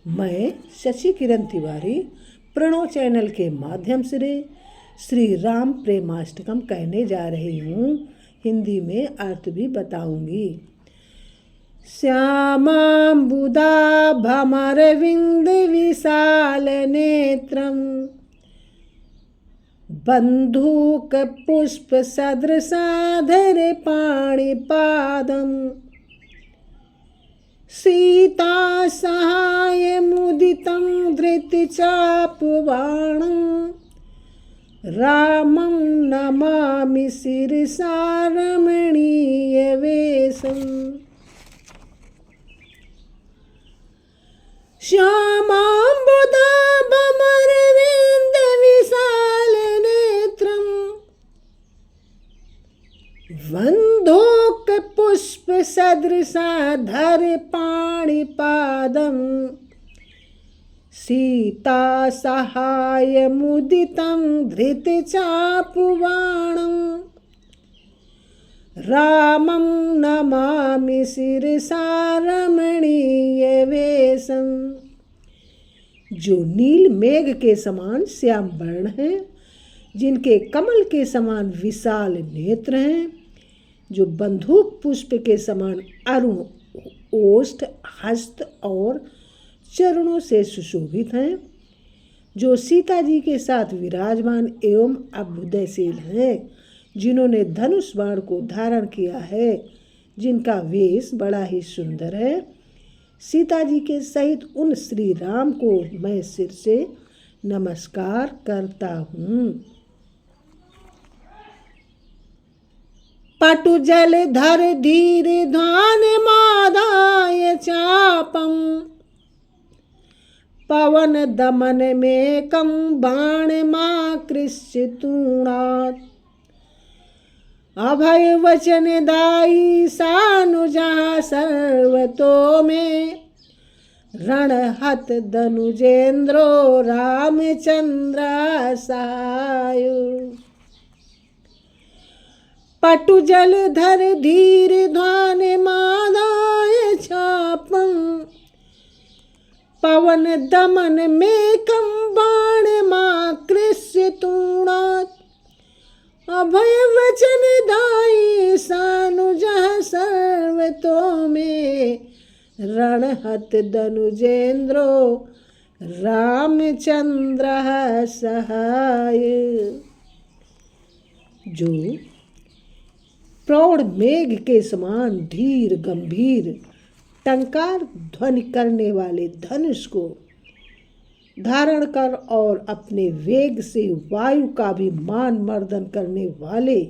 मैं शशि किरण तिवारी प्रणव चैनल के माध्यम से श्री राम प्रेमाष्टकम कहने जा रही हूँ। हिंदी में अर्थ भी बताऊंगी। श्यामाम्बुदा भमरविंद विशाल नेत्रम बंधूक पुष्प सदृशाधर पाणिपादम सीता सहाय मुदितं धृतचापबाणं रामं नमामि शिरसा रमणीयवेशम्। श्यामाम्बुदाभमरविन्दविशालनेत्रं वन्दोक पुष्प सदृशाधर पाणिपादं सीता सहाय मुदितं धृतचापबाणं रामं नमामि शिरसा रमणीयवेशं। जो नील मेघ के समान श्याम वर्ण हैं, जिनके कमल के समान विशाल नेत्र हैं, जो बंदूक पुष्प के समान अरुण ओष्ठ हस्त और चरणों से सुशोभित हैं, जो सीता जी के साथ विराजमान एवं अभ्युदयशील हैं, जिन्होंने धनुष बाण को धारण किया है, जिनका वेश बड़ा ही सुंदर है, सीता जी के सहित उन श्री राम को मैं सिर से नमस्कार करता हूँ। पटु जल धर धीर ध्वान मादाय चापम पवन दमन में कम बाण माकृष्य तूणात् अभय वचन दाई सानुजा सर्वतो में रणहत धनुजेन्द्रो रामचंद्र सहाय। पटु जल धर धीर ध्वान मादाय चापं पवन दमन में कम बाण माकृष्य तूणात् अभय वचन दाई सानुजा सर्वतो में रणहत धनुजेन्द्रो रामचंद्र सहाय। जो प्रौढ़ मेघ के समान धीर गंभीर टंकार ध्वनि करने वाले धनुष को धारण कर और अपने वेग से वायु का भी मान मर्दन करने वाले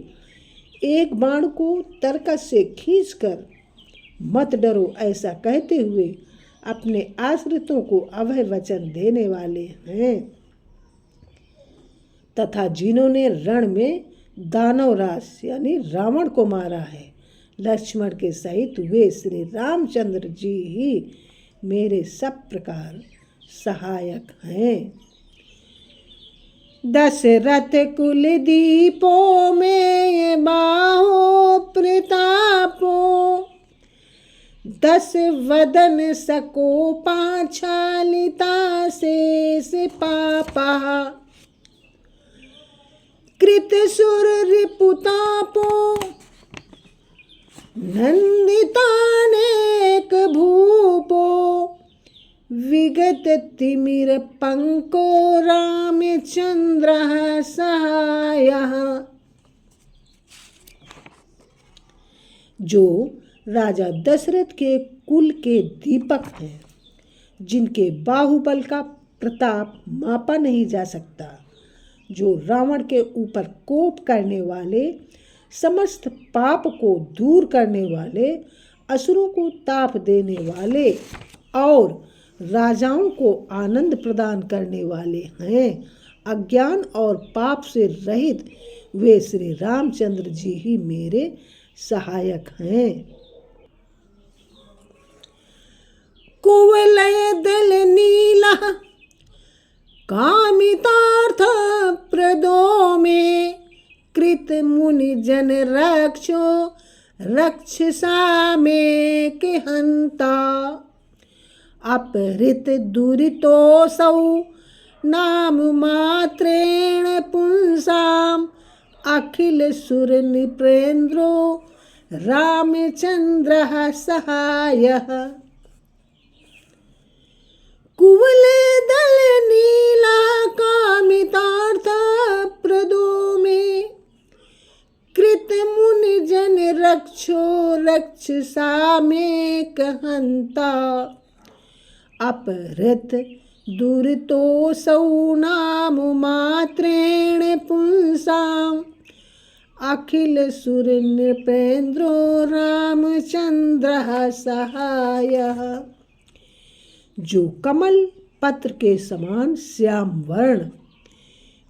एक बाण को तरकस से खींचकर मत डरो ऐसा कहते हुए अपने आश्रितों को अभय वचन देने वाले हैं, तथा जिन्होंने रण में दानवराज यानी रावण को मारा है, लक्ष्मण के सहित वे श्री रामचंद्र जी ही मेरे सब प्रकार सहायक हैं। दशरथ कुल दीपो में बाहो प्रतापो दस वदन सको पांचालिता शेष पापा कृत सुर रिपुतापो नंदितानेक भूपो विगत तिमिर पंको रामचंद्र सहाय। जो राजा दशरथ के कुल के दीपक हैं, जिनके बाहुबल का प्रताप मापा नहीं जा सकता, जो रावण के ऊपर कोप करने वाले, समस्त पाप को दूर करने वाले, असुरों को ताप देने वाले और राजाओं को आनंद प्रदान करने वाले हैं। अज्ञान और पाप से रहित वे श्री रामचंद्र जी ही मेरे सहायक हैं। कुवलय दल नीला कामितार्थ प्रदो में कृत मुनि जन रक्षो रक्षसा में के हंता अपहृत दुरितोऽसौ नाम मात्रेण पुंसाम् अखिल सुर नृपेन्द्रो रामचन्द्रः सहायः। कुवले दल नीला कामितार्थ प्रदो में कृत मुनि जन रक्षो रक्षसा में कहंता। अपहृत दुरितोऽसौ नाम मात्रेण पुंसाम् अखिल सुर नृपेन्द्रो रामचन्द्रः सहायः। जो कमल पत्र के समान श्याम वर्ण,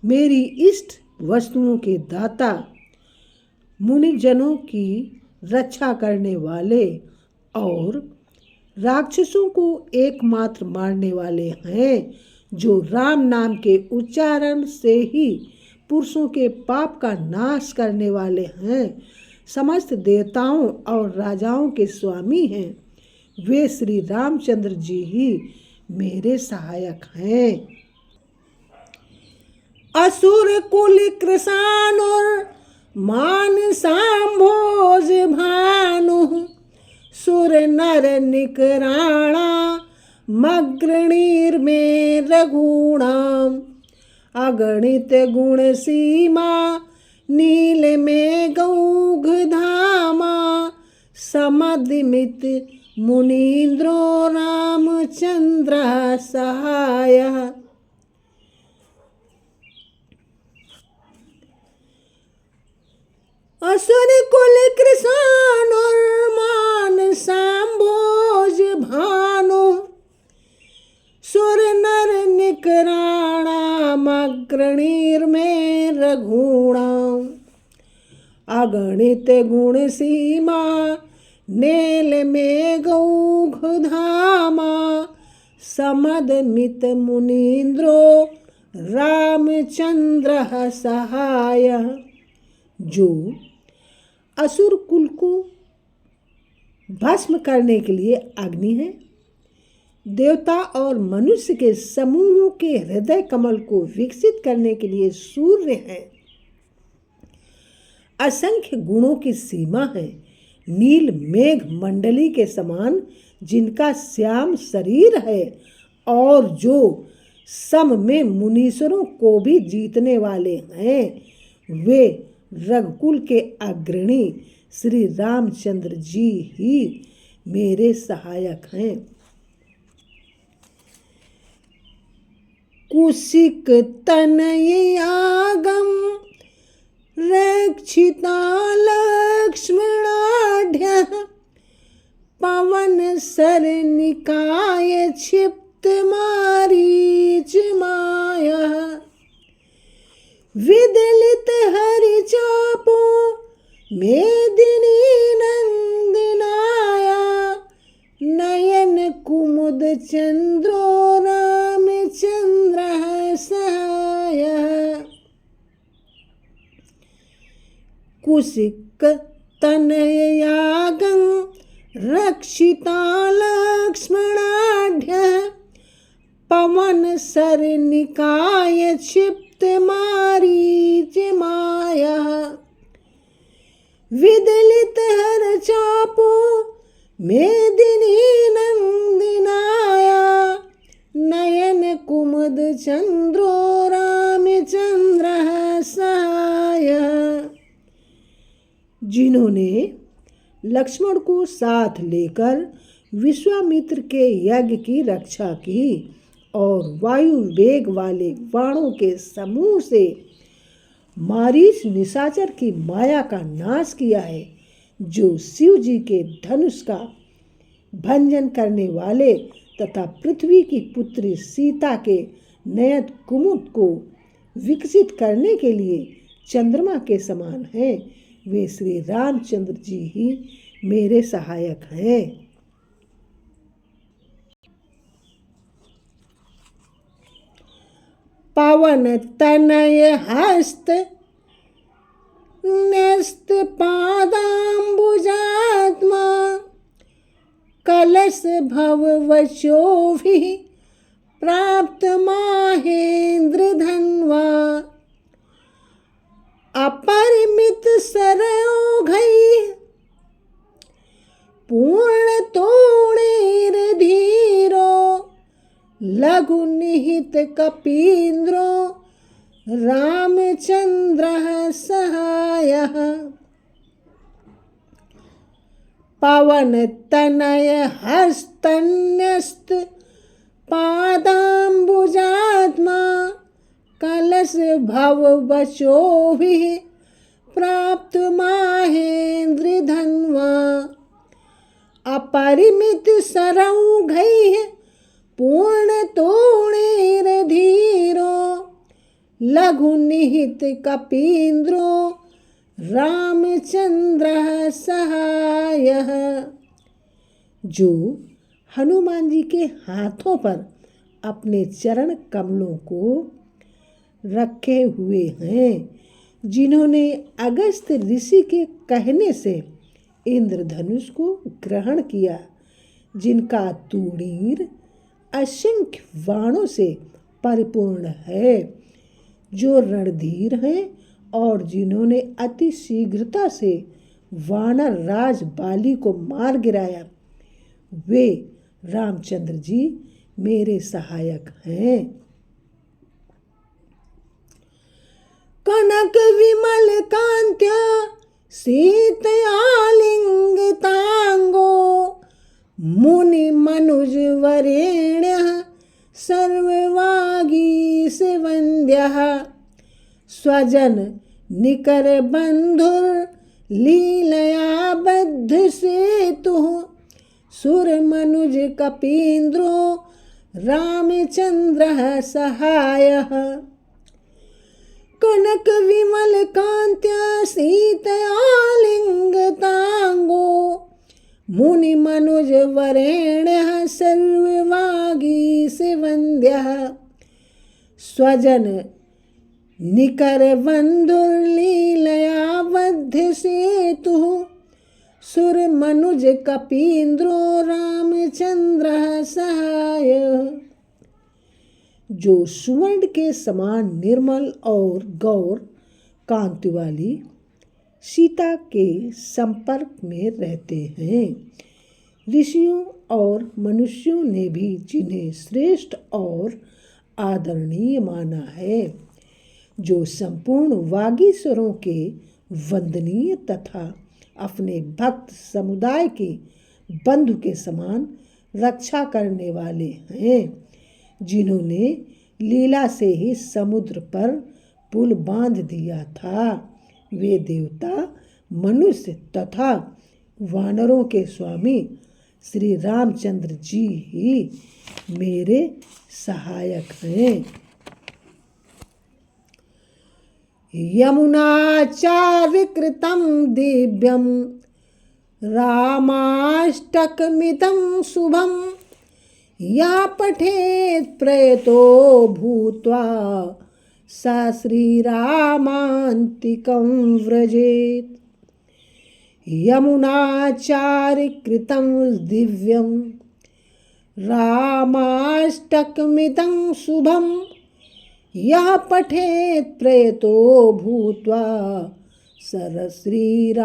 मेरी इष्ट वस्तुओं के दाता, मुनिजनों की रक्षा करने वाले और राक्षसों को एकमात्र मारने वाले हैं, जो राम नाम के उच्चारण से ही पुरुषों के पाप का नाश करने वाले हैं, समस्त देवताओं और राजाओं के स्वामी हैं। वे श्री रामचंद्र जी ही मेरे सहायक हैं। असुर कुल कृशानुर मान सांभोज भानु सुर नर निकराणा मग्रणीर में रघुणाम अगणित गुण सीमा नील में गौघ धामा समदिमित मुनीन्द्रो रामचन्द्र सहायः। असुर कुल कृशानुर्मान सांभोज भानु सुर नर निकराणा मग्रणीर में रघुणाम अगणित गुण सीमा नेल में गौघ धामा समदमित मुनीन्द्रो रामचन्द्र सहायः। जो असुर कुल को भस्म करने के लिए अग्नि है, देवता और मनुष्य के समूहों के हृदय कमल को विकसित करने के लिए सूर्य है, असंख्य गुणों की सीमा है, नील मेघ मंडली के समान जिनका श्याम शरीर है, और जो सम में मुनीश्वरों को भी जीतने वाले हैं, वे रघुकुल के अग्रणी श्री रामचंद्र जी ही मेरे सहायक हैं। कुशिक तनयागम रक्षिता लक्ष्मणाढ्य पवन सर निकाय क्षिप्त मारीच माया विदलित हरि चापो मेदिनी नंदनाया नयन कुमुद चंद्रो रामचंद्र सहायः। कुशिक तनयागं रक्षिता लक्ष्मणाढ्य पवन सर निकाय क्षिप्त मारीच माया विदलित हर चापो मेदिनी नंदनाया नयन कुमुद चंद्रो रामचंद्र सहायः। जिन्होंने लक्ष्मण को साथ लेकर विश्वामित्र के यज्ञ की रक्षा की और वायु वेग वाले बाणों के समूह से मारीच निशाचर की माया का नाश किया है, जो शिव जी के धनुष का भंजन करने वाले तथा पृथ्वी की पुत्री सीता के नयन कुमुद को विकसित करने के लिए चंद्रमा के समान हैं, वे श्री रामचंद्र जी ही मेरे सहायक हैं। पवन तनय हस्त न्यस्त पादाम्बुजात्मा कलश भववचोभिः प्राप्त माहेन्द्र धन्वा अपरिमित सरयोघैः पूर्णतोणैर्धीरो लघु निहित कपीन्द्रो रामचन्द्रः सहायः पवनतनय हस्तन्यस्त पादाम्बुजात्मा कलश भववचोभिः प्राप्त माहेन्द्र धन्वा अपरिमित सरौघैः पूर्णतोणैर्धीरो लघु निहित कपीन्द्रो रामचन्द्रः सहायः। जो हनुमान जी के हाथों पर अपने चरण कमलों को रखे हुए हैं, जिन्होंने अगस्त्य ऋषि के कहने से इंद्रधनुष को ग्रहण किया, जिनका तूणीर असंख्य बाणों से परिपूर्ण है, जो रणधीर हैं और जिन्होंने अति शीघ्रता से वानर राज बाली को मार गिराया, वे रामचंद्र जी मेरे सहायक हैं। कनक विमल कांत्या सीतयालिंगितांगो मुनि मनुज वरेण्यः सर्ववागीश वन्द्यः स्वजन निकर बंधुर लीलया बद्ध सेतुः सुर मनुज कपीन्द्रो रामचन्द्रः सहायः कनक विमल कांत्या सीतयालिंगतांगो मुनि मनुज वरेण्यः सर्ववागीश वन्द्यः स्वजन निकर बंधुर्लीलया बद्ध सेतुः सुर मनुज कपीन्द्रो रामचन्द्रः सहाय। जो सुवर्ण के समान निर्मल और गौर कांति वाली सीता के संपर्क में रहते हैं, ऋषियों और मनुष्यों ने भी जिन्हें श्रेष्ठ और आदरणीय माना है, जो संपूर्ण वागीश्वरों के वंदनीय तथा अपने भक्त समुदाय के बंधु के समान रक्षा करने वाले हैं, जिन्होंने लीला से ही समुद्र पर पुल बांध दिया था, वे देवता मनुष्य तथा वानरों के स्वामी श्री रामचंद्र जी ही मेरे सहायक हैं। यमुनाचार्यकृतं दिव्यं रामाष्टकमितं शुभं या पठेत् प्रयतो भूत्वा सा श्रीरामान्तिकं व्रजेत्। यमुनाचार्यकृतं दिव्यं रामाष्टकमितं शुभं यः पठेत् प्रयतो भूत्वा सर श्रीरामान्तिकं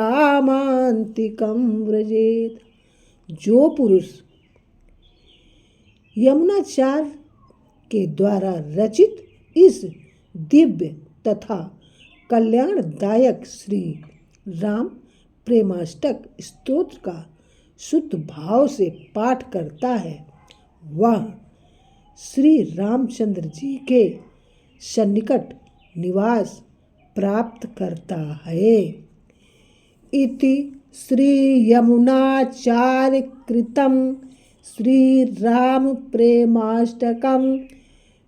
व्रजेत्। जो पुरुष यमुनाचार्य के द्वारा रचित इस दिव्य तथा कल्याणदायक श्री राम प्रेमाष्टक स्तोत्र का शुद्ध भाव से पाठ करता है, वह श्री रामचंद्र जी के सन्निकट निवास प्राप्त करता है। इति श्री यमुनाचार्य कृतं श्री राम प्रेमाष्टकं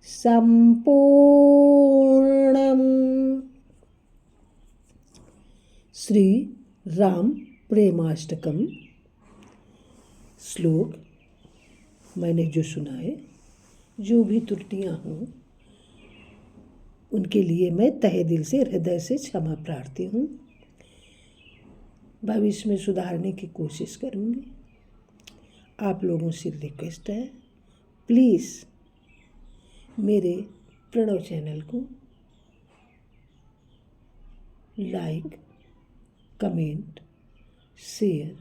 संपूर्णम्। श्री राम प्रेमाष्टकम श्लोक मैंने जो सुना है, जो भी त्रुटियां हों उनके लिए मैं तहे दिल से हृदय से क्षमा प्रार्थी हूँ। भविष्य में सुधारने की कोशिश करूँगी। आप लोगों से रिक्वेस्ट है, प्लीज़ मेरे प्रणव चैनल को like, comment, share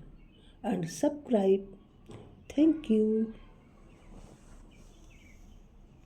and subscribe. Thank you.